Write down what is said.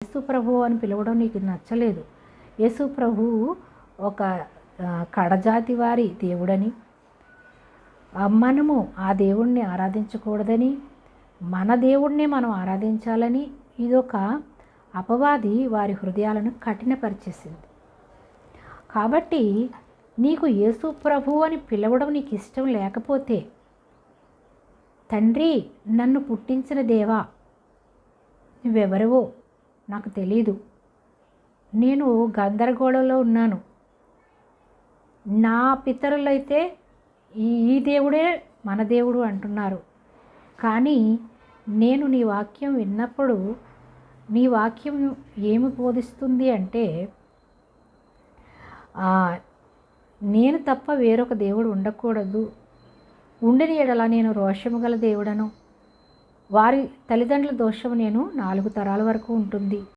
యేసు ప్రభువు అని పిలవడం నీకు నచ్చలేదు. యేసు ప్రభువు ఒక కడజాతి వారి దేవుడని, మనము ఆ దేవుణ్ణి ఆరాధించకూడదని, మన దేవుణ్ణి మనం ఆరాధించాలని ఇదొక అపవాది వారి హృదయాలను కఠినపరిచేసింది. కాబట్టి నీకు యేసు ప్రభువు అని పిలవడం నీకు ఇష్టం లేకపోతే, తండ్రి నన్ను పుట్టించిన దేవా నువ్వెవరివో నాకు తెలీదు, నేను గందరగోళంలో ఉన్నాను, నా పితరులైతే ఈ దేవుడే మన దేవుడు అంటున్నారు, కానీ నేను నీ వాక్యం విన్నప్పుడు నీ వాక్యం ఏమి బోధిస్తుంది అంటే నేను తప్ప వేరొక దేవుడు ఉండకూడదు, ఉండని ఎడల నేను రోషము గల దేవుడను, వారి తల్లిదండ్రుల దోషము నేను 4 తరాల వరకు ఉంటుంది,